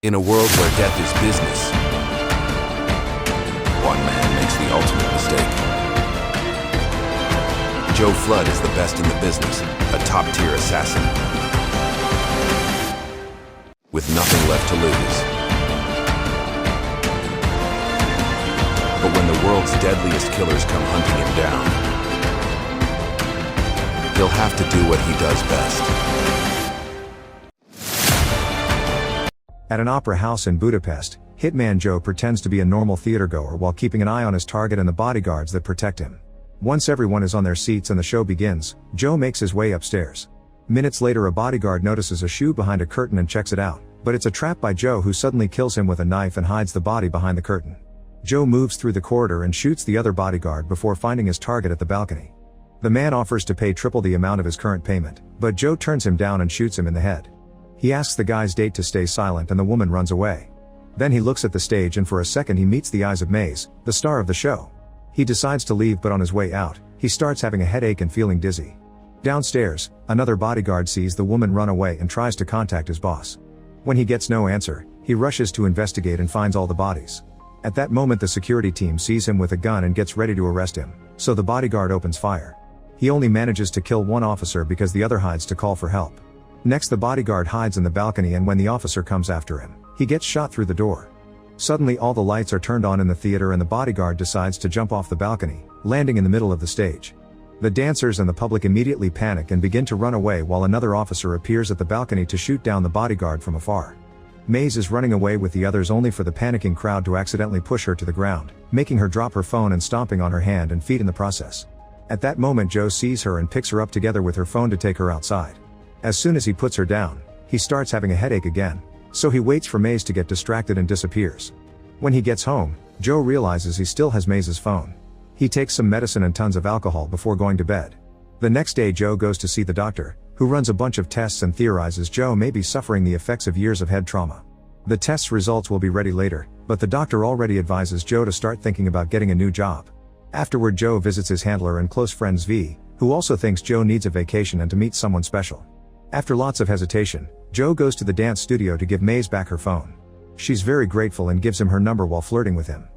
In a world where death is business, one man makes the ultimate mistake. Joe Flood is the best in the business, a top-tier assassin, with nothing left to lose. But when the world's deadliest killers come hunting him down, he'll have to do what he does best. At an opera house in Budapest, Hitman Joe pretends to be a normal theatergoer while keeping an eye on his target and the bodyguards that protect him. Once everyone is on their seats and the show begins, Joe makes his way upstairs. Minutes later, a bodyguard notices a shoe behind a curtain and checks it out, but it's a trap by Joe, who suddenly kills him with a knife and hides the body behind the curtain. Joe moves through the corridor and shoots the other bodyguard before finding his target at the balcony. The man offers to pay triple the amount of his current payment, but Joe turns him down and shoots him in the head. He asks the guy's date to stay silent and the woman runs away. Then he looks at the stage and for a second he meets the eyes of Maze, the star of the show. He decides to leave, but on his way out, he starts having a headache and feeling dizzy. Downstairs, another bodyguard sees the woman run away and tries to contact his boss. When he gets no answer, he rushes to investigate and finds all the bodies. At that moment, the security team sees him with a gun and gets ready to arrest him, so the bodyguard opens fire. He only manages to kill one officer because the other hides to call for help. Next, the bodyguard hides in the balcony, and when the officer comes after him, he gets shot through the door. Suddenly all the lights are turned on in the theater and the bodyguard decides to jump off the balcony, landing in the middle of the stage. The dancers and the public immediately panic and begin to run away while another officer appears at the balcony to shoot down the bodyguard from afar. Maze is running away with the others, only for the panicking crowd to accidentally push her to the ground, making her drop her phone and stomping on her hand and feet in the process. At that moment, Joe sees her and picks her up together with her phone to take her outside. As soon as he puts her down, he starts having a headache again, so he waits for Maze to get distracted and disappears. When he gets home, Joe realizes he still has Maze's phone. He takes some medicine and tons of alcohol before going to bed. The next day, Joe goes to see the doctor, who runs a bunch of tests and theorizes Joe may be suffering the effects of years of head trauma. The test's results will be ready later, but the doctor already advises Joe to start thinking about getting a new job. Afterward, Joe visits his handler and close friend V, who also thinks Joe needs a vacation and to meet someone special. After lots of hesitation, Joe goes to the dance studio to give Maze back her phone. She's very grateful and gives him her number while flirting with him.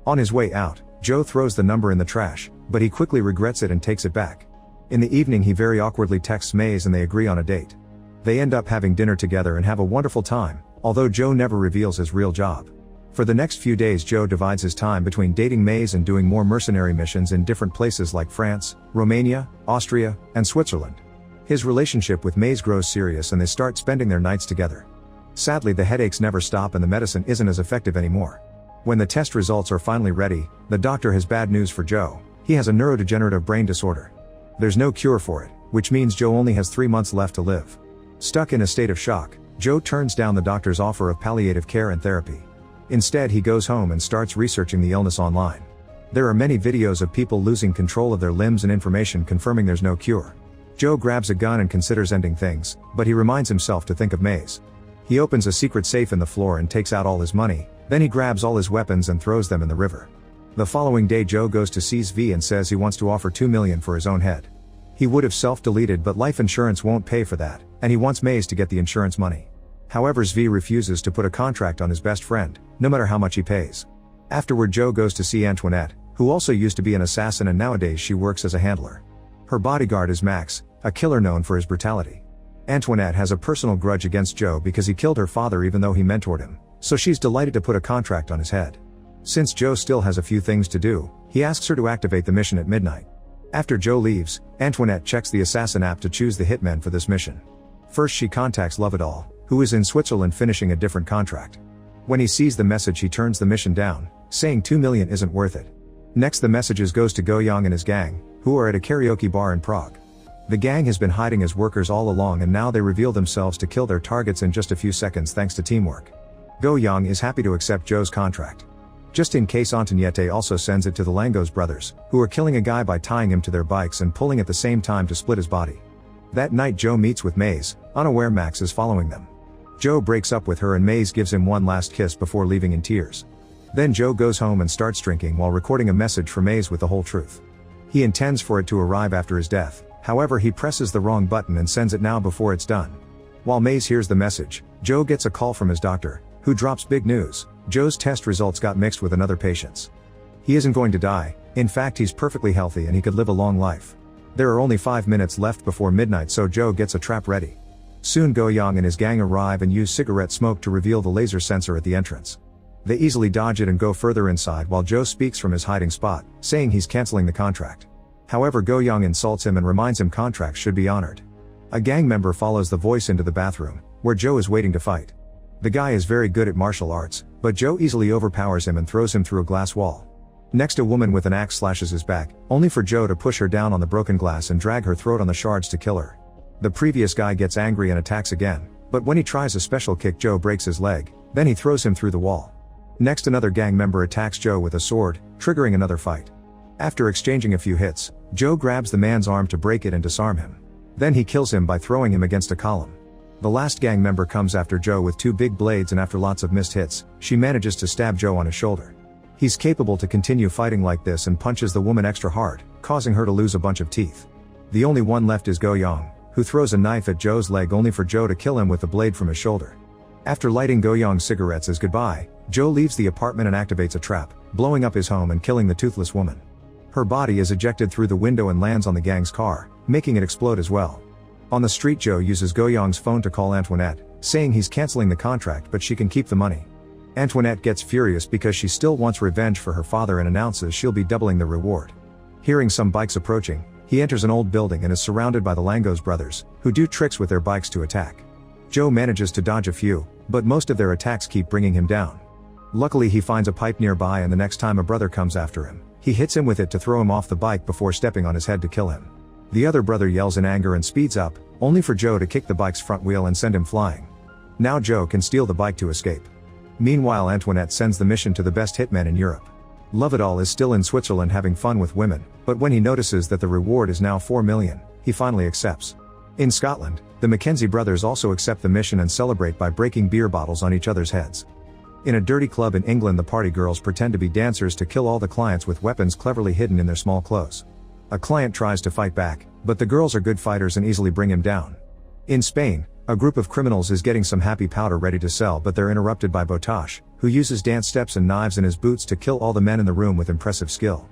On his way out, Joe throws the number in the trash, but he quickly regrets it and takes it back. In the evening, he very awkwardly texts Maze and they agree on a date. They end up having dinner together and have a wonderful time, although Joe never reveals his real job. For the next few days, Joe divides his time between dating Maze and doing more mercenary missions in different places like France, Romania, Austria, and Switzerland. His relationship with Maze grows serious and they start spending their nights together. Sadly, the headaches never stop and the medicine isn't as effective anymore. When the test results are finally ready, the doctor has bad news for Joe. He has a neurodegenerative brain disorder. There's no cure for it, which means Joe only has 3 months left to live. Stuck in a state of shock, Joe turns down the doctor's offer of palliative care and therapy. Instead, he goes home and starts researching the illness online. There are many videos of people losing control of their limbs and information confirming there's no cure. Joe grabs a gun and considers ending things, but he reminds himself to think of Maze. He opens a secret safe in the floor and takes out all his money, then he grabs all his weapons and throws them in the river. The following day, Joe goes to see V and says he wants to offer $2 million for his own head. He would have self-deleted, but life insurance won't pay for that, and he wants Maze to get the insurance money. However, V refuses to put a contract on his best friend, no matter how much he pays. Afterward, Joe goes to see Antoinette, who also used to be an assassin and nowadays she works as a handler. Her bodyguard is Max, a killer known for his brutality. Antoinette has a personal grudge against Joe because he killed her father even though he mentored him, so she's delighted to put a contract on his head. Since Joe still has a few things to do, he asks her to activate the mission at midnight. After Joe leaves, Antoinette checks the assassin app to choose the hitman for this mission. First, she contacts Lovedal, who is in Switzerland finishing a different contract. When he sees the message, he turns the mission down, saying $2 million isn't worth it. Next, the messages goes to Goyang and his gang, who are at a karaoke bar in Prague. The gang has been hiding as workers all along and now they reveal themselves to kill their targets in just a few seconds thanks to teamwork. Goyang is happy to accept Joe's contract. Just in case, Antoniette also sends it to the Langos brothers, who are killing a guy by tying him to their bikes and pulling at the same time to split his body. That night, Joe meets with Maze, unaware Max is following them. Joe breaks up with her and Maze gives him one last kiss before leaving in tears. Then Joe goes home and starts drinking while recording a message for Maze with the whole truth. He intends for it to arrive after his death, however he presses the wrong button and sends it now before it's done. While Maze hears the message, Joe gets a call from his doctor, who drops big news: Joe's test results got mixed with another patient's. He isn't going to die, in fact he's perfectly healthy and he could live a long life. There are only 5 minutes left before midnight, so Joe gets a trap ready. Soon Go Young and his gang arrive and use cigarette smoke to reveal the laser sensor at the entrance. They easily dodge it and go further inside while Joe speaks from his hiding spot, saying he's canceling the contract. However, Go Young insults him and reminds him contracts should be honored. A gang member follows the voice into the bathroom, where Joe is waiting to fight. The guy is very good at martial arts, but Joe easily overpowers him and throws him through a glass wall. Next, a woman with an axe slashes his back, only for Joe to push her down on the broken glass and drag her throat on the shards to kill her. The previous guy gets angry and attacks again, but when he tries a special kick, Joe breaks his leg, then he throws him through the wall. Next, another gang member attacks Joe with a sword, triggering another fight. After exchanging a few hits, Joe grabs the man's arm to break it and disarm him. Then he kills him by throwing him against a column. The last gang member comes after Joe with 2 big blades, and after lots of missed hits, she manages to stab Joe on his shoulder. He's capable to continue fighting like this and punches the woman extra hard, causing her to lose a bunch of teeth. The only one left is Go Young, who throws a knife at Joe's leg only for Joe to kill him with the blade from his shoulder. After lighting Go Young's cigarettes as goodbye, Joe leaves the apartment and activates a trap, blowing up his home and killing the toothless woman. Her body is ejected through the window and lands on the gang's car, making it explode as well. On the street, Joe uses Go Young's phone to call Antoinette, saying he's canceling the contract but she can keep the money. Antoinette gets furious because she still wants revenge for her father and announces she'll be doubling the reward. Hearing some bikes approaching, he enters an old building and is surrounded by the Langos brothers, who do tricks with their bikes to attack. Joe manages to dodge a few, but most of their attacks keep bringing him down. Luckily, he finds a pipe nearby, and the next time a brother comes after him, he hits him with it to throw him off the bike before stepping on his head to kill him. The other brother yells in anger and speeds up, only for Joe to kick the bike's front wheel and send him flying. Now Joe can steal the bike to escape. Meanwhile, Antoinette sends the mission to the best hitman in Europe. Love-it-all is still in Switzerland having fun with women, but when he notices that the reward is now 4 million, he finally accepts. In Scotland, the Mackenzie brothers also accept the mission and celebrate by breaking beer bottles on each other's heads. In a dirty club in England, the party girls pretend to be dancers to kill all the clients with weapons cleverly hidden in their small clothes. A client tries to fight back, but the girls are good fighters and easily bring him down. In Spain, a group of criminals is getting some happy powder ready to sell, but they're interrupted by Botosh, who uses dance steps and knives in his boots to kill all the men in the room with impressive skill.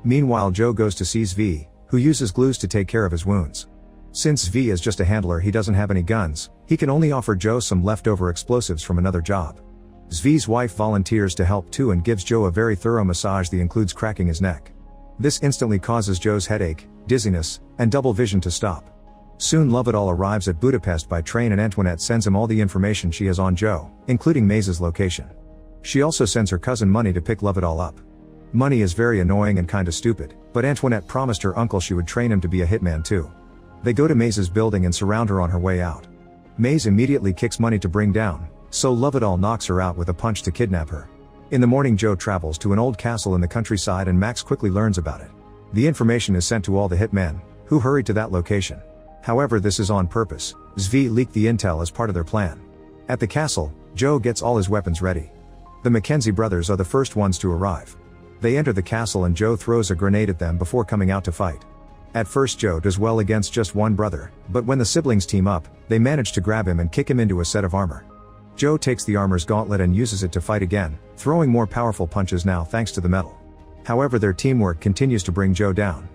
Meanwhile, Joe goes to see Zvi, who uses glues to take care of his wounds. Since Zvi is just a handler, he doesn't have any guns, he can only offer Joe some leftover explosives from another job. Zvi's wife volunteers to help too and gives Joe a very thorough massage that includes cracking his neck. This instantly causes Joe's headache, dizziness, and double vision to stop. Soon Love-it-all arrives at Budapest by train, and Antoinette sends him all the information she has on Joe, including Maze's location. She also sends her cousin Money to pick Love-it-all up. Money is very annoying and kinda stupid, but Antoinette promised her uncle she would train him to be a hitman too. They go to Maze's building and surround her on her way out. Maze immediately kicks Money to bring down, so Love-it-all knocks her out with a punch to kidnap her. In the morning, Joe travels to an old castle in the countryside and Max quickly learns about it. The information is sent to all the hitmen, who hurry to that location. However, this is on purpose. Zvi leaked the intel as part of their plan. At the castle, Joe gets all his weapons ready. The Mackenzie brothers are the first ones to arrive. They enter the castle and Joe throws a grenade at them before coming out to fight. At first, Joe does well against just one brother, but when the siblings team up, they manage to grab him and kick him into a set of armor. Joe takes the armor's gauntlet and uses it to fight again, throwing more powerful punches now thanks to the metal. However, their teamwork continues to bring Joe down.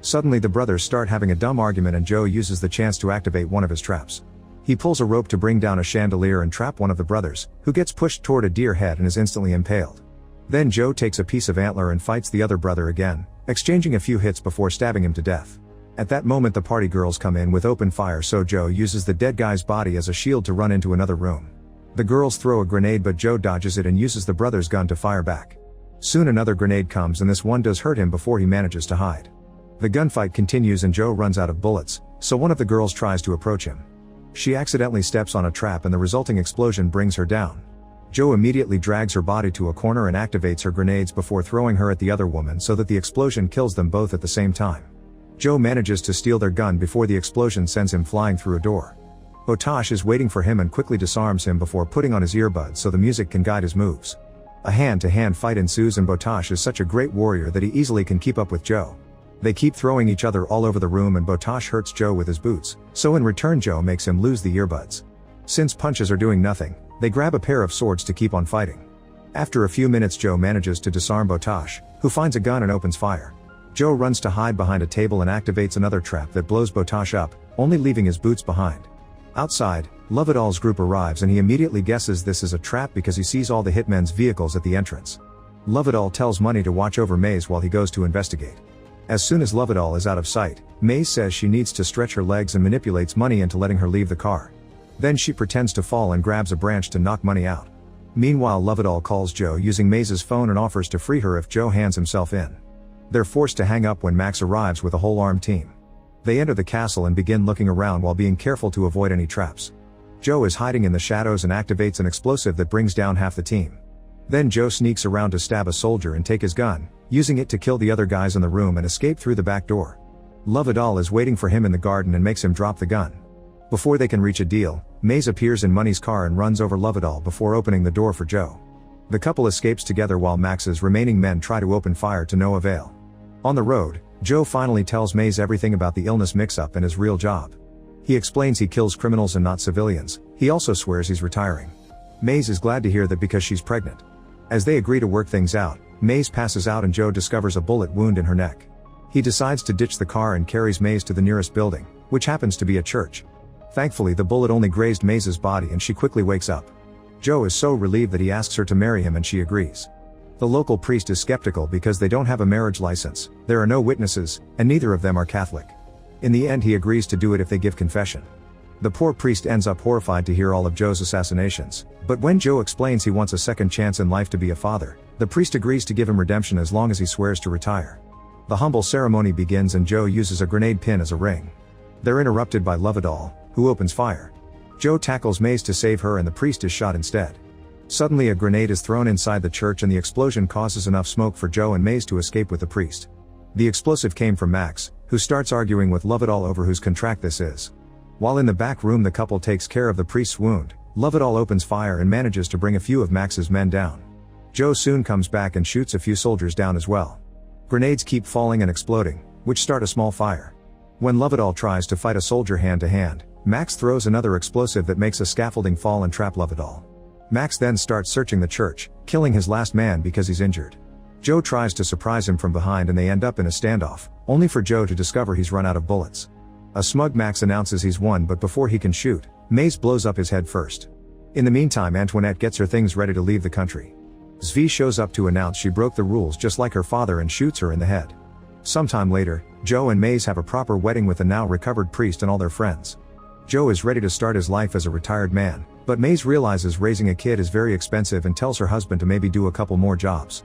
Suddenly, the brothers start having a dumb argument and Joe uses the chance to activate one of his traps. He pulls a rope to bring down a chandelier and trap one of the brothers, who gets pushed toward a deer head and is instantly impaled. Then Joe takes a piece of antler and fights the other brother again, exchanging a few hits before stabbing him to death. At that moment, the party girls come in with open fire, so Joe uses the dead guy's body as a shield to run into another room. The girls throw a grenade, but Joe dodges it and uses the brother's gun to fire back. Soon another grenade comes and this one does hurt him before he manages to hide. The gunfight continues and Joe runs out of bullets, so one of the girls tries to approach him. She accidentally steps on a trap and the resulting explosion brings her down. Joe immediately drags her body to a corner and activates her grenades before throwing her at the other woman so that the explosion kills them both at the same time. Joe manages to steal their gun before the explosion sends him flying through a door. Botosh is waiting for him and quickly disarms him before putting on his earbuds so the music can guide his moves. A hand-to-hand fight ensues and Botosh is such a great warrior that he easily can keep up with Joe. They keep throwing each other all over the room and Botosh hurts Joe with his boots, so in return Joe makes him lose the earbuds. Since punches are doing nothing, They grab a pair of swords to keep on fighting. After a few minutes, Joe manages to disarm Botosh, who finds a gun and opens fire. Joe runs to hide behind a table and activates another trap that blows Botosh up, only leaving his boots behind. Outside, Lovedal's group arrives and he immediately guesses this is a trap because he sees all the hitmen's vehicles at the entrance. Lovedal tells Money to watch over Maze while he goes to investigate. As soon as Lovedal is out of sight, Maze says she needs to stretch her legs and manipulates Money into letting her leave the car. Then she pretends to fall and grabs a branch to knock Money out. Meanwhile, Lovedal calls Joe using Maze's phone and offers to free her if Joe hands himself in. They're forced to hang up when Max arrives with a whole armed team. They enter the castle and begin looking around while being careful to avoid any traps. Joe is hiding in the shadows and activates an explosive that brings down half the team. Then Joe sneaks around to stab a soldier and take his gun, using it to kill the other guys in the room and escape through the back door. Lovedal is waiting for him in the garden and makes him drop the gun. Before they can reach a deal, Maze appears in Money's car and runs over Lovedal before opening the door for Joe. The couple escapes together while Max's remaining men try to open fire to no avail. On the road, Joe finally tells Maze everything about the illness mix-up and his real job. He explains he kills criminals and not civilians. He also swears he's retiring. Maze is glad to hear that because she's pregnant. As they agree to work things out, Maze passes out and Joe discovers a bullet wound in her neck. He decides to ditch the car and carries Maze to the nearest building, which happens to be a church. Thankfully, the bullet only grazed Maze's body and she quickly wakes up. Joe is so relieved that he asks her to marry him and she agrees. The local priest is skeptical because they don't have a marriage license, there are no witnesses, and neither of them are Catholic. In the end, he agrees to do it if they give confession. The poor priest ends up horrified to hear all of Joe's assassinations, but when Joe explains he wants a second chance in life to be a father, the priest agrees to give him redemption as long as he swears to retire. The humble ceremony begins and Joe uses a grenade pin as a ring. They're interrupted by Lovedal, who opens fire. Joe tackles Maze to save her and the priest is shot instead. Suddenly a grenade is thrown inside the church and the explosion causes enough smoke for Joe and Maze to escape with the priest. The explosive came from Max, who starts arguing with Lovedal over whose contract this is. While in the back room the couple takes care of the priest's wound, Lovedal opens fire and manages to bring a few of Max's men down. Joe soon comes back and shoots a few soldiers down as well. Grenades keep falling and exploding, which start a small fire. When Lovedal tries to fight a soldier hand to hand, Max throws another explosive that makes a scaffolding fall and trap Lovedal. Max then starts searching the church, killing his last man because he's injured. Joe tries to surprise him from behind and they end up in a standoff, only for Joe to discover he's run out of bullets. A smug Max announces he's won, but before he can shoot, Maze blows up his head first. In the meantime, Antoinette gets her things ready to leave the country. Zvi shows up to announce she broke the rules just like her father and shoots her in the head. Sometime later, Joe and Maze have a proper wedding with the now recovered priest and all their friends. Joe is ready to start his life as a retired man, but Maze realizes raising a kid is very expensive and tells her husband to maybe do a couple more jobs.